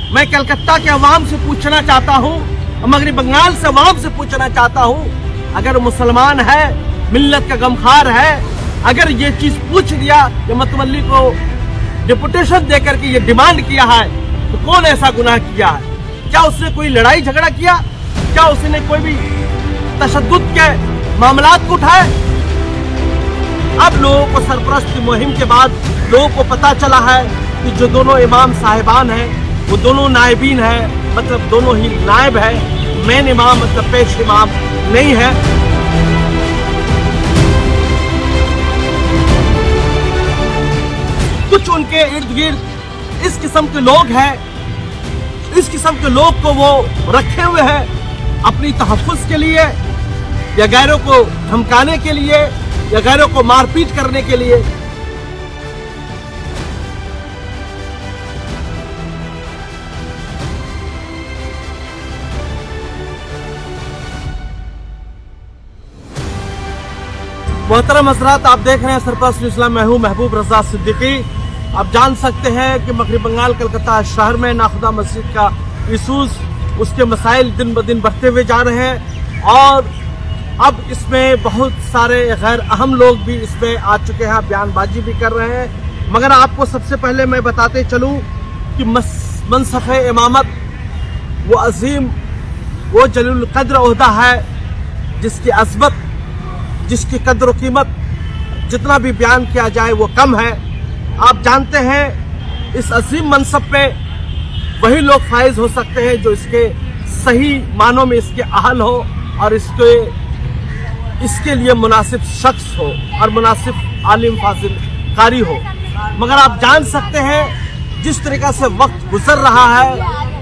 मैं कलकत्ता के अवाम से पूछना चाहता हूँ, मगरबी बंगाल से अवाम से पूछना चाहता हूँ, अगर मुसलमान है, मिल्लत का गमखार है, अगर ये चीज पूछ दिया, ये मतवल्ली को डिपुटेशन देकर के ये डिमांड किया है, तो कौन ऐसा गुनाह किया है? क्या उसने कोई लड़ाई झगड़ा किया? क्या उसने कोई भी तशद्दुद के मामलात को उठाए? अब लोगों को सरपरस्त की मुहिम के बाद लोगों को पता चला है कि जो दोनों इमाम साहिबान हैं वो दोनों नायबीन हैं, मतलब दोनों ही नायब है, मेन इमाम मतलब पेश इमाम नहीं है। कुछ उनके इर्द गिर्द इस किस्म के लोग हैं, इस किस्म के लोग को वो रखे हुए हैं अपनी तहफ़्फ़ुज़ के लिए, या गैरों को धमकाने के लिए, या गैरों को मारपीट करने के लिए। मोहतरम हज़रात, आप देख रहे हैं सरपरस्त इस्लाम, मैं हूं महबूब रज़ा सिद्दीकी। आप जान सकते हैं कि मगरबी बंगाल कलकत्ता शहर में नाखुदा मस्जिद का इशूज़, उसके मसाइल दिन ब दिन बढ़ते हुए जा रहे हैं और अब इसमें बहुत सारे गैर अहम लोग भी इसमें आ चुके हैं, बयानबाजी भी कर रहे हैं। मगर आपको सबसे पहले मैं बताते चलूं कि मनसफ़े इमामत वो अजीम, वो जलील क़द्र ओहदा है जिसकी अज़मत, जिसकी कद्र कीमत जितना भी बयान किया जाए वो कम है। आप जानते हैं इस अजीम मनसब पे वही लोग फाइज हो सकते हैं जो इसके सही मानों में इसके अहल हो और इसके लिए मुनासिब शख्स हो और मुनासिब आलिम फाजिल कारी हो। मगर आप जान सकते हैं जिस तरीक़ा से वक्त गुजर रहा है,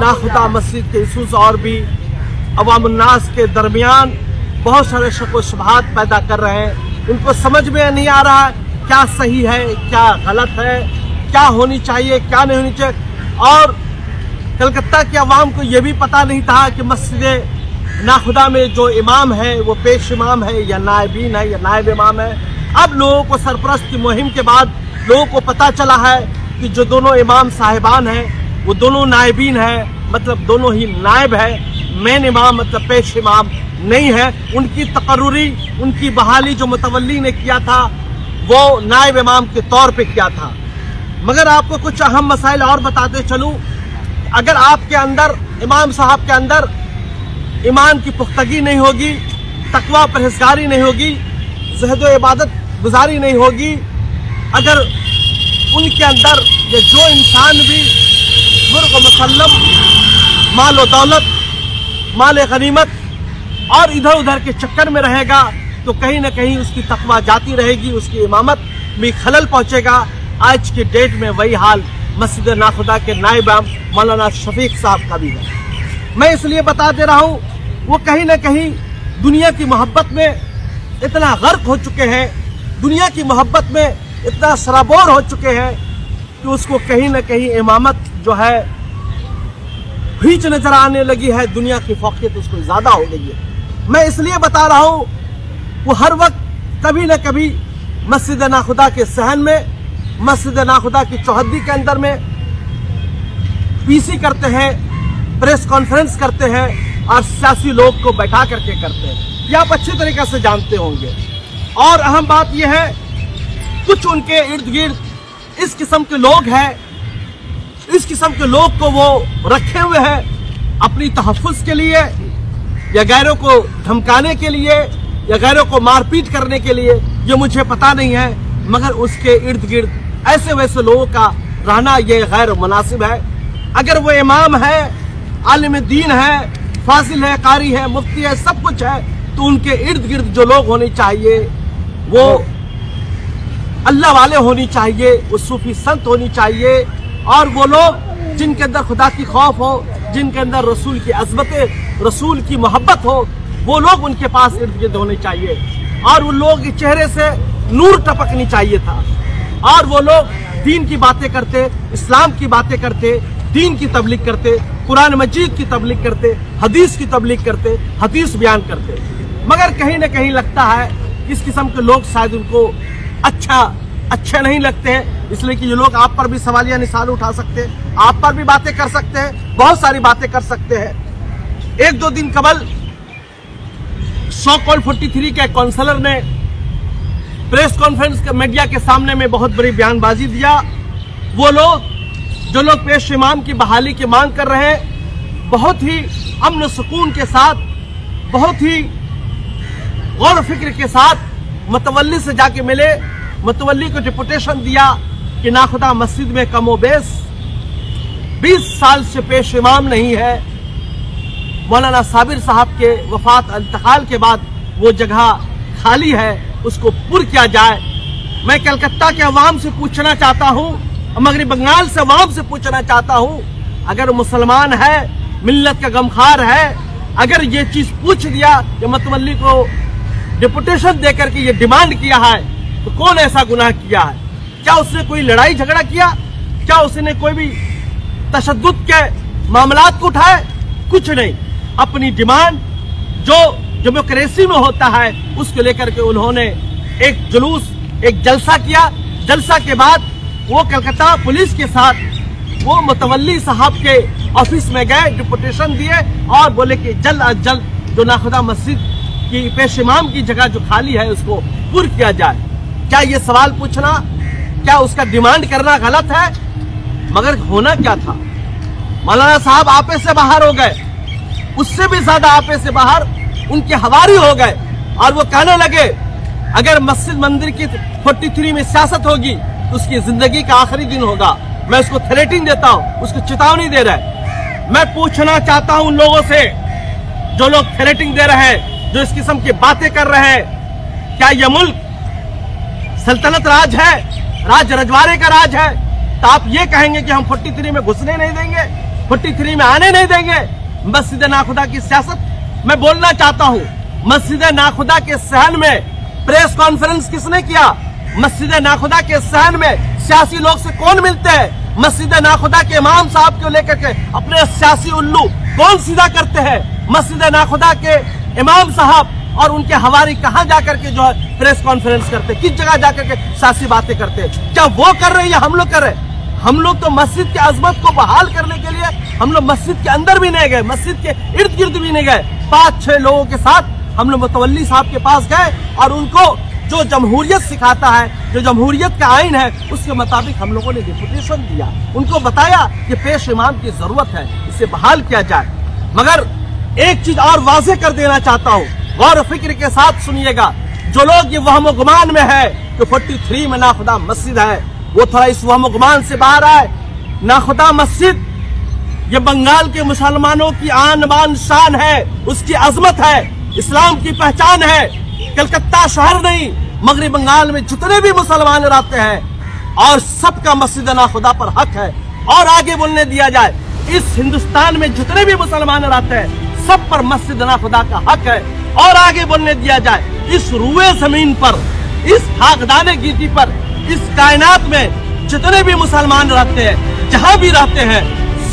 नाखुदा मस्जिद के इशूज़ और भी अवामुन्नास के दरमियान बहुत सारे शक व शुबहात पैदा कर रहे हैं। उनको समझ में नहीं आ रहा क्या सही है, क्या गलत है, क्या होनी चाहिए, क्या नहीं होनी चाहिए। और कलकत्ता के अवाम को यह भी पता नहीं था कि मस्जिद नाखुदा में जो इमाम है वो पेश इमाम है या नायबीन है या नायब इमाम है। अब लोगों को सरपरस्त की मुहिम के बाद लोगों को पता चला है कि जो दोनों इमाम साहिबान हैं वो दोनों नायबीन हैं, मतलब दोनों ही नायब है, मेन इमाम मतलब पेश इमाम नहीं है। उनकी तकर्रुरी, उनकी बहाली जो मुतवल्ली ने किया था वो नायब इमाम के तौर पे किया था। मगर आपको कुछ अहम मसाइल और बताते चलूं, अगर आपके अंदर, इमाम साहब के अंदर ईमान की पुख्तगी नहीं होगी, तकवा परहेज़गारी नहीं होगी, ज़हद व इबादत गुजारी नहीं होगी, अगर उनके अंदर ये जो इंसान भी मुर्ग़ मुसल्लम, माल व दौलत, माल गनीमत और इधर उधर के चक्कर में रहेगा तो कहीं ना कहीं उसकी तकवा जाती रहेगी, उसकी इमामत में खलल पहुंचेगा। आज की डेट में वही हाल मस्जिद नाखुदा के नायब मौलाना शफीक साहब का भी है। मैं इसलिए बता दे रहा हूँ, वो कहीं ना कहीं दुनिया की मोहब्बत में इतना गर्क हो चुके हैं, दुनिया की मोहब्बत में इतना सराबोर हो चुके हैं कि उसको कहीं ना कहीं इमामत जो है भीच नजर आने लगी है, दुनिया की फौकियत उसको ज्यादा हो गई है। मैं इसलिए बता रहा हूँ, वो हर वक्त कभी न कभी मस्जिद नाखुदा के सहन में, मस्जिद नाखुदा की चौहद्दी के अंदर में पीसी करते हैं, प्रेस कॉन्फ्रेंस करते हैं और सियासी लोग को बैठा करके करते हैं। ये आप अच्छी तरीके से जानते होंगे। और अहम बात यह है, कुछ उनके इर्द गिर्द इस किस्म के लोग हैं, इस किस्म के लोग को वो रखे हुए हैं अपनी तहफ़्फ़ुज़ के लिए, या गैरों को धमकाने के लिए, या गैरों को मारपीट करने के लिए, ये मुझे पता नहीं है। मगर उसके इर्द गिर्द ऐसे वैसे लोगों का रहना ये गैर मुनासिब है। अगर वो इमाम है, आलिम दीन है, फाजिल है, कारी है, मुफ्ती है, सब कुछ है, तो उनके इर्द गिर्द जो लोग होने चाहिए वो अल्लाह वाले होनी चाहिए, वो सूफी संत होनी चाहिए, और वो लोग जिनके अंदर खुदा की खौफ हो, जिनके अंदर रसूल की अज़मत, रसूल की मोहब्बत हो, वो लोग उनके पास इर्द गिर्द होने चाहिए। और उन लोगों के चेहरे से नूर टपकनी चाहिए था, और वो लोग दीन की बातें करते, इस्लाम की बातें करते, दीन की तबलीग करते, कुरान मजीद की तबलीग करते, हदीस की तबलीग करते, हदीस बयान करते। मगर कहीं ना कहीं लगता है इस किस्म के लोग शायद उनको अच्छा अच्छे नहीं लगते हैं, इसलिए कि ये लोग आप पर भी सवालिया निशान उठा सकते हैं, आप पर भी बातें कर सकते हैं, बहुत सारी बातें कर सकते हैं। एक दो दिन कबल सो कॉल्ड 43 के काउंसलर ने प्रेस कॉन्फ्रेंस के मीडिया के सामने में बहुत बड़ी बयानबाजी दिया। वो लोग जो लोग पेश इमाम की बहाली की मांग कर रहे हैं, बहुत ही अमन सुकून के साथ, बहुत ही गौर फिक्र के साथ मुतवल्ली से जाके मिले, मुतवल्ली को डिपुटेशन दिया कि नाखुदा मस्जिद में कमोबेश 20 साल से पेश इमाम नहीं है। मौलाना साबिर साहब के वफात इंतकाल के बाद वो जगह खाली है, उसको पुर किया जाए। मैं कलकत्ता के अवाम से पूछना चाहता हूँ, मगरबी बंगाल से अवाम से पूछना चाहता हूँ, अगर मुसलमान है, मिल्लत का गमखार है, अगर ये चीज पूछ दिया कि मुतवल्ली को डिपुटेशन देकर के ये डिमांड किया है, तो कौन ऐसा गुनाह किया है? क्या उसने कोई लड़ाई झगड़ा किया? क्या उसने कोई भी तशद्दुद के मामलात को उठाए? कुछ नहीं। अपनी डिमांड जो डेमोक्रेसी में होता है उसको लेकर के उन्होंने एक जुलूस, एक जलसा किया। जलसा के बाद वो कलकत्ता पुलिस के साथ वो मुतवल्ली साहब के ऑफिस में गए, डिपुटेशन दिए और बोले कि जल्द अज जल्द जो नाखुदा मस्जिद की पेश इमाम की जगह जो खाली है उसको पुर किया जाए। क्या ये सवाल पूछना, क्या उसका डिमांड करना गलत है? मगर होना क्या था, मौलाना साहब आपे से बाहर हो गए, उससे भी ज्यादा आपे से बाहर उनके हवारी हो गए और वो कहने लगे अगर मस्जिद मंदिर की 43 में सियासत होगी तो उसकी जिंदगी का आखिरी दिन होगा। मैं उसको थ्रेटिंग देता हूं, उसको चेतावनी दे रहा है। मैं पूछना चाहता हूं उन लोगों से जो लोग थ्रेटिंग दे रहे हैं, जो इस किस्म की बातें कर रहे हैं, क्या यह मुल्क सल्तनत राज है, राज रजवाड़े का राज है? तो आप ये कहेंगे कि हम 43 में घुसने नहीं देंगे, 43 में आने नहीं देंगे? मस्जिद नाखुदा की सियासत मैं बोलना चाहता हूं। मस्जिद नाखुदा के सहन में प्रेस कॉन्फ्रेंस किसने किया? मस्जिद नाखुदा के सहन में सियासी लोग से कौन मिलते हैं? मस्जिद नाखुदा के इमाम साहब को लेकर के अपने सियासी उल्लू कौन सीधा करते हैं? मस्जिद नाखुदा के इमाम साहब और उनके हवारी कहां जाकर के जो है प्रेस कॉन्फ्रेंस करते, किस जगह जाकर के सियासी बातें करते? क्या वो कर रहे हैं या हम लोग कर रहे हैं? हम लोग तो मस्जिद की अजमत को बहाल करने के लिए हम लोग मस्जिद के अंदर भी नहीं गए, मस्जिद के इर्द गिर्द भी नहीं गए। 5-6 लोगों के साथ हम लोग मुतवल्ली साहब के पास गए और उनको जो जमहूरियत सिखाता है, जो जमहूरियत का आइन है, उसके मुताबिक हम लोगों ने डिपुटेशन दिया, उनको बताया कि पेश इमाम की जरूरत है, इसे बहाल किया जाए। मगर एक चीज और वाज़ेह कर देना चाहता हूँ, गौर फिक्र के साथ सुनिएगा। जो लोग ये वहम गुमान में है कि 43 में नाखुदा मस्जिद है, वो थोड़ा इस वहम गुमान से बाहर आए। नाखुदा मस्जिद ये बंगाल के मुसलमानों की आन बान शान है, उसकी अजमत है, इस्लाम की पहचान है। कलकत्ता शहर नहीं, मगरबी बंगाल में जितने भी मुसलमान रहते हैं और सबका मस्जिद नाखुदा पर हक है। और आगे बोलने दिया जाए, इस हिंदुस्तान में जितने भी मुसलमान रहते हैं सब पर मस्जिद नाखुदा का हक है। और आगे बोलने दिया जाए, इस रुए जमीन पर, इस खाकदाने गिरती पर, इस कायनात में जितने भी मुसलमान रहते हैं, जहां भी रहते हैं,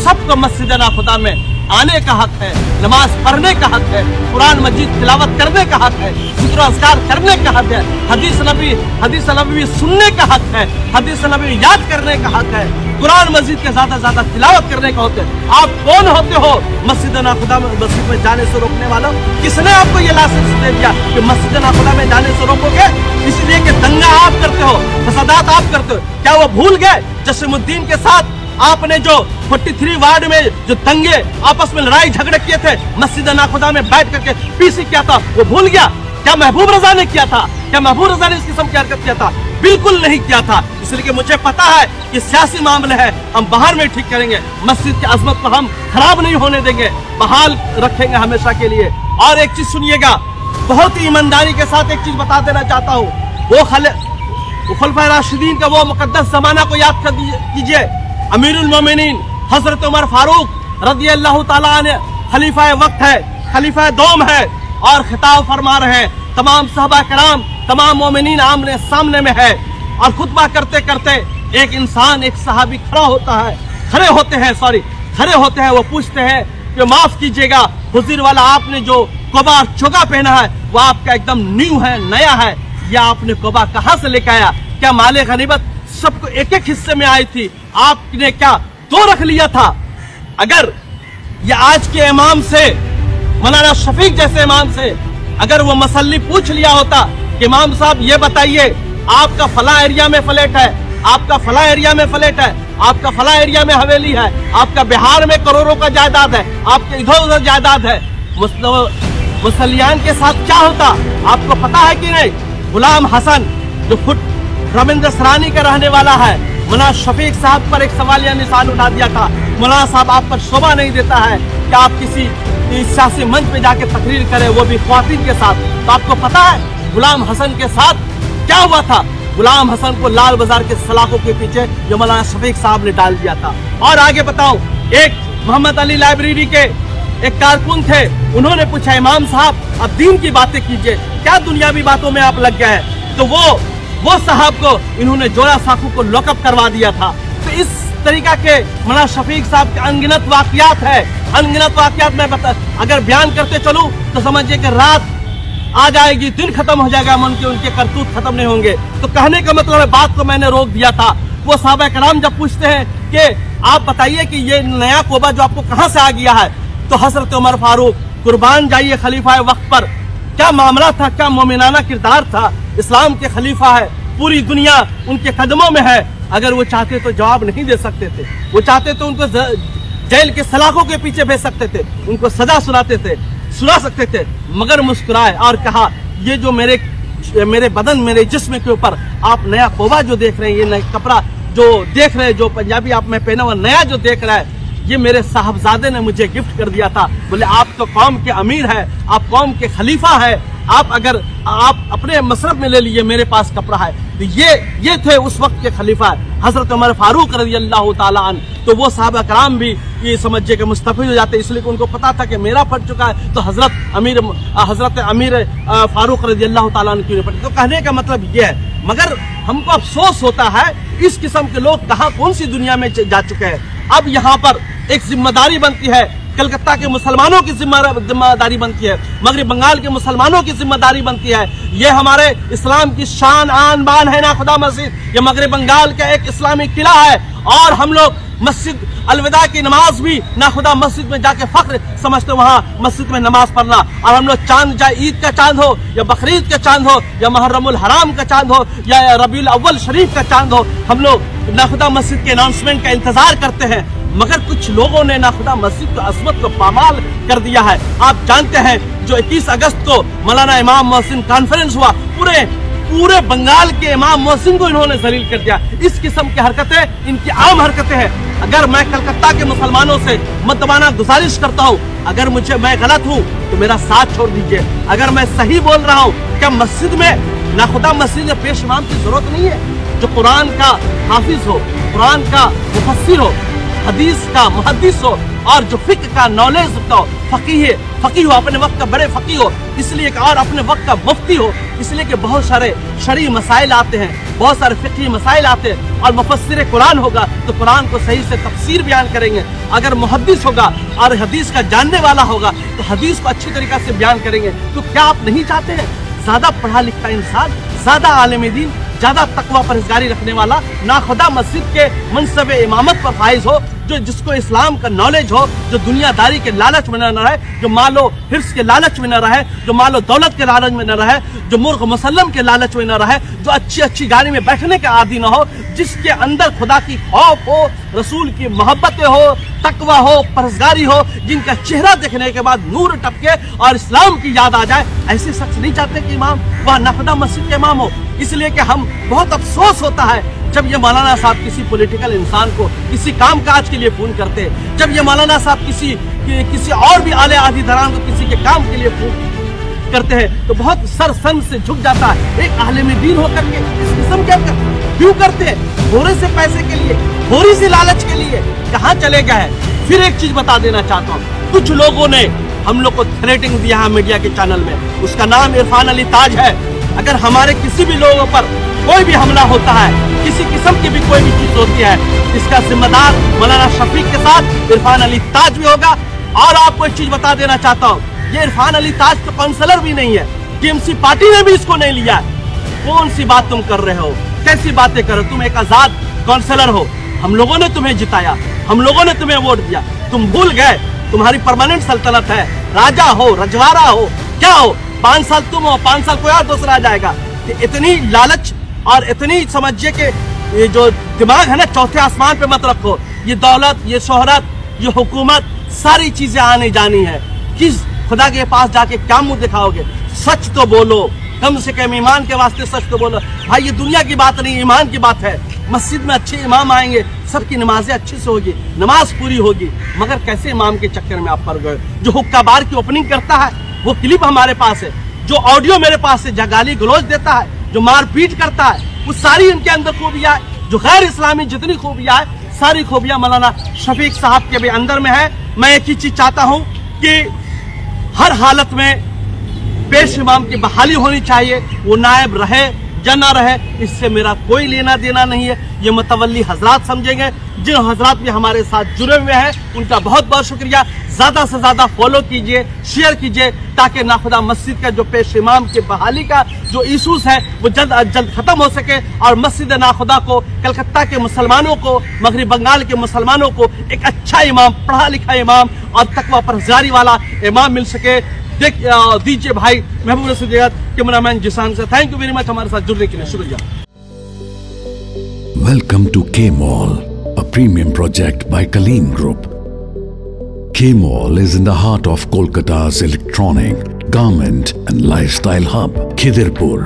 सबको मस्जिद नाखुदा में आने का हक है, नमाज पढ़ने का हक है, कुरान मजीद तिलावत करने का हक है, जिक्र अज़कार करने का हक है, हदीस नबी सुनने का हक है, हदीस नबी याद करने का हक है, कुरान मजीद के ज्यादा ज्यादा तिलावत करने का होता है। आप कौन होते हो मस्जिद नाखुदा में मस्जिद में जाने से रोकने वाला? किसने आपको ये लाइसेंस दे दिया कि मस्जिद नाखुदा में जाने से रोकोगे? इसलिए कि दंगा आप करते हो, फसादात आप करते हो। क्या वो भूल गए जसीमुद्दीन के साथ आपने जो 43 वार्ड में जो दंगे आपस में लड़ाई झगड़े किए थे, मस्जिद नाखुदा में बैठ करके पीसी किया था, वो भूल गया? क्या महबूब रजा ने किया था? क्या महबूब रजा ने इस किस्म की हरकत किया था? बिल्कुल नहीं किया था। इसलिए कि मुझे पता है कि सियासी मामले है, हम बाहर में ठीक करेंगे, मस्जिद की अजमत को हम खराब नहीं होने देंगे, बहाल रखेंगे हमेशा के लिए। और एक चीज सुनिएगा, बहुत ही ईमानदारी के साथ एक चीज बता देना चाहता हूँ, वो खुलफाए राशिदीन का वो मुकद्दस जमाना को याद कर कीजिए। अमीरुल मोमिनीन हजरत उमर फारूक रज़ी अल्लाह ताला अन्हु खलीफा वक्त है, खलीफा दोम है और खिताब फरमा रहे हैं। तमाम सहाबा कराम, तमाम मोमिनीन आमने सामने में है और खुतबा करते करते एक इंसान, एक सहाबी खड़े होते हैं। वो पूछते हैं कि माफ कीजिएगा हुजूर वाला, आपने जो कोबा चोगा पहना है वो आपका एकदम न्यू है, नया है, या आपने कोबा कहाँ से लेकर आया? क्या माले गनीमत सबको एक एक हिस्से में आई थी? आपने क्या 2 रख लिया था? अगर ये आज के इमाम से, मौलाना शफीक जैसे इमाम से अगर वो मसल्ली पूछ लिया होता कि इमाम साहब ये बताइए, आपका फला एरिया में फ्लैट है, आपका फला एरिया में फ्लैट है, आपका फला एरिया में हवेली है, आपका बिहार में करोड़ों का जायदाद है, आपके इधर उधर जायदाद है, मुसलियान के साथ क्या होता आपको पता है कि नहीं? गुलाम हसन जो खुद रविंद्र सरानी का रहने वाला है, मौलाना शफीक साहब पर एक सवालिया निशान उठा दिया था। मौलाना साहब आप पर शोभा नहीं देता है कि आप किसी सियासी मंच पे जाके तकरीर करें, वो भी ख्वातीन के साथ। तो आपको पता है गुलाम हसन के साथ क्या हुआ था? गुलाम हसन को लाल बाजार के सलाखों के पीछे जो मौलाना शफीक साहब ने डाल दिया था। और आगे बताओ, एक मोहम्मद अली लाइब्रेरी के एक कारकुन थे, उन्होंने पूछा इमाम साहब अब दीन की बातें कीजिए, क्या दुनियावी बातों में आप लग गए हैं? तो वो साहब को इन्होंने जोड़ा साखू को लॉकअप करवा दिया था। तो इस तरीका के मौलाना शफीक साहब के अनगिनत वाकयात है, अनगिनत वाकयात मैं अगर बयान करते चलूं तो समझिए कि रात आ जाएगी, दिन खत्म हो जाएगा, उनके करतूत खत्म नहीं होंगे। तो कहने का मतलब है, बात को मैंने रोक दिया था। वो साहबा कराम जब पूछते हैं कि आप बताइए कि ये नया कोबा जो आपको कहां से आ गया है, तो हजरत उमर फारूक कुर्बान जाइए खलीफा वक्त पर, क्या मामला था, क्या मोमिनाना किरदार था। इस्लाम के खलीफा है, पूरी दुनिया उनके कदमों में है। अगर वो चाहते तो जवाब नहीं दे सकते थे, वो चाहते तो उनको जेल के सलाखों के पीछे भेज सकते थे, उनको सजा सुना सकते थे, मगर मुस्कुराए और कहा ये जो मेरे बदन, मेरे जिस्म के ऊपर आप नया कोबा जो देख रहे हैं, ये नया कपड़ा जो देख रहे हैं, जो पंजाबी आप में पहना हुआ नया जो देख रहा है, ये मेरे साहबजादे ने मुझे गिफ्ट कर दिया था। बोले आप तो कौम के अमीर है, आप कौम के खलीफा है, आप अगर आप अपने मसरब में ले लीजिए, मेरे पास कपड़ा है। तो ये थे उस वक्त के खलीफा हजरत उमर फारूक रज़ी अल्लाह ताला अन्हु। तो वो साहबा कराम भी ये समझिए कि मुस्तफीद हो जाते, इसलिए उनको पता था कि मेरा फट चुका है, तो हजरत अमीर फारूक रज़ी अल्लाह ताला अन्हु क्यों नहीं पड़े। तो कहने का मतलब ये है, मगर हमको अफसोस होता है इस किस्म के लोग कहाँ कौन सी दुनिया में जा चुके हैं। अब यहाँ पर एक जिम्मेदारी बनती है, कलकत्ता के मुसलमानों की जिम्मेदारी बनती है, मगरिब बंगाल के मुसलमानों की जिम्मेदारी बनती है। ये हमारे इस्लाम की शान आन बान है नाखुदा मस्जिद, ये मगरिब बंगाल का एक इस्लामिक किला है। और हम लोग मस्जिद अलविदा की नमाज भी नाखुदा मस्जिद में जाके फख्र समझते, वहाँ मस्जिद में नमाज पढ़ना। और हम लोग चांद, चाहे ईद का चांद हो या बकरीद का चांद हो या मुहर्रमुल हराम का चांद हो या रबीउल अव्वल शरीफ का चांद हो, हम लोग नाखुदा मस्जिद के अनाउंसमेंट का इंतजार करते हैं। मगर कुछ लोगों ने नाखुदा मस्जिद की अजमत को पामाल कर दिया है। आप जानते हैं जो 21 अगस्त को मौलाना इमाम मोहसिन कॉन्फ्रेंस हुआ, पूरे बंगाल के इमाम मोहसिन को इन्होंने जलील कर दिया। इस किस्म की हरकतें इनकी आम हरकतें हैं। अगर मैं कलकत्ता के मुसलमानों से मदवाना गुजारिश करता हूँ, अगर मैं गलत हूँ तो मेरा साथ छोड़ दीजिए। अगर मैं सही बोल रहा हूँ, क्या मस्जिद में नाखुदा मस्जिद में पेश इमाम की जरूरत नहीं है? जो कुरान का हाफिज हो, कुरान का मुफस्सिर हो, हदीस का मुहद्दिस हो और जो फिक्र का नॉलेज हो, फकीह हो, अपने वक्त का बड़े फकीह हो, इसलिए कि और अपने वक्त का मुफ्ती हो, इसलिए कि बहुत सारे शरई मसाइल आते हैं, बहुत सारे फिक्री मसाइल आते हैं। और मुफस्सिर कुरान होगा तो कुरान को सही से तफसीर बयान करेंगे। अगर मुहद्दिस होगा और हदीस का जानने वाला होगा तो हदीस को अच्छी तरीके से बयान करेंगे। तो क्या आप नहीं चाहते हैं ज्यादा पढ़ा लिखा इंसान, ज्यादा आलिम दीन, ज्यादा तकवा परहेजगारी रखने वाला नाखुदा मस्जिद के मनसब इमामत पर फाइज हो, जिसको इस्लाम का नॉलेज हो, जो दुनियादारी के लालच में न रहे, जो मालो हिर्स के लालच में न रहे, जो मालो दौलत के लालच में न रहे, जो मुर्ग मुसल्लम के लालच में न रहे, जो अच्छी गाड़ी में बैठने के आदी न हो, जिसके अंदर खुदा की खौफ हो, रसूल की मोहब्बतें हो, तकवा हो, परहेजगारी हो, जिनका चेहरा देखने के बाद नूर टपके और इस्लाम की याद आ जाए, ऐसे शख्स नहीं चाहते कि इमाम वह नाखुदा मस्जिद के इमाम हो। इसलिए कि हम बहुत अफसोस होता है जब ये मौलाना साहब किसी पॉलिटिकल इंसान को किसी काम काज के लिए फोन करते हैं, जब ये मौलाना साहब किसी और भी आले आदि दरान को किसी के काम के लिए फोन करते हैं, तो बहुत सर सन से झुक जाता है। एक आलिम दीन होकर के इस किस्म क्यों करते हैं? थोड़े से पैसे के लिए, थोड़ी सी लालच के लिए कहाँ चले गए हैं। फिर एक चीज बता देना चाहता हूँ, कुछ लोगों ने हम लोग को थ्रेटिंग दिया है मीडिया के चैनल में, उसका नाम इरफान अली ताज है। अगर हमारे किसी भी लोगों पर कोई भी हमला होता है, किसी किस्म की भी कोई भी चीज होती है, इसका जिम्मेदार मौलाना शफीक के साथ इरफान अली ताज भी होगा। और आपको एक चीज बता देना चाहता हूँ, ये इरफान अली ताज तो काउंसलर भी नहीं है, टीएमसी पार्टी ने भी इसको नहीं लिया। कौन सी बात तुम कर रहे हो? कैसी बातें करो, तुम एक आजाद काउंसलर हो, हम लोगों ने तुम्हें जिताया, हम लोगों ने तुम्हें वोट दिया, तुम भूल गए तुम्हारी परमानेंट सल्तनत है, राजा हो, रजवाड़ा हो, क्या हो, 5 साल तुम हो, 5 साल कोई और दूसरा आ जाएगा। इतनी लालच और इतनी समझिए कि ये जो दिमाग है ना, चौथे आसमान पे मत रखो। ये दौलत, ये शोहरत, ये हुकूमत, सारी चीजें आने जानी है। किस खुदा के पास जाके क्या मुंह दिखाओगे? सच तो बोलो, कम से कम ईमान के वास्ते सच तो बोलो। भाई ये दुनिया की बात नहीं, ईमान की बात है। मस्जिद में अच्छे इमाम आएंगे, सबकी नमाजें अच्छे से होगी, नमाज पूरी होगी, मगर कैसे इमाम के चक्कर में आप पड़ गए? जो हुक्का बार की ओपनिंग करता है वो क्लिप हमारे पास है, जो ऑडियो मेरे पास है, जो गाली गलौज देता है, जो मारपीट करता है, वो सारी इनके अंदर खूबियां है। जो गैर इस्लामी जितनी खूबियां है, सारी खूबियां मौलाना शफीक साहब के भी अंदर में है। मैं एक ही चीज चाहता हूं कि हर हालत में पेश इमाम की बहाली होनी चाहिए, वो नायब रहे या ना रहे, इससे मेरा कोई लेना देना नहीं है। ये मुतवल्ली हजरात समझेंगे, जिन हजरात भी हमारे साथ जुड़े हुए हैं उनका बहुत बहुत शुक्रिया। ज्यादा से ज्यादा फॉलो कीजिए, शेयर कीजिए, ताकि नाखुदा मस्जिद का जो पेश इमाम की बहाली का जो इशूज है वो जल्द अज जल्द खत्म हो सके और मस्जिद नाखुदा को, कलकत्ता के मुसलमानों को, मगरबी बंगाल के मुसलमानों को एक अच्छा इमाम, पढ़ा लिखा इमाम और तकवा परहेज़गारी वाला इमाम मिल सके। दीजिए भाई महबूब रसूल कैमरामैन जिसान से। थैंक यू वेरी मच हमारे साथ जुड़ने के लिए, शुक्रिया। Welcome to K-Mall, a premium project by Kaleem Group. K-Mall is in the heart of Kolkata's electronic, garment and lifestyle hub, Khidirpur.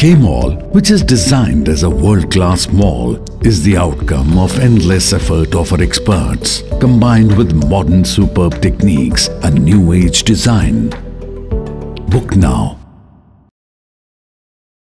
K-Mall, which is designed as a world-class mall, is the outcome of endless effort of our experts, combined with modern superb techniques and new age design. Book now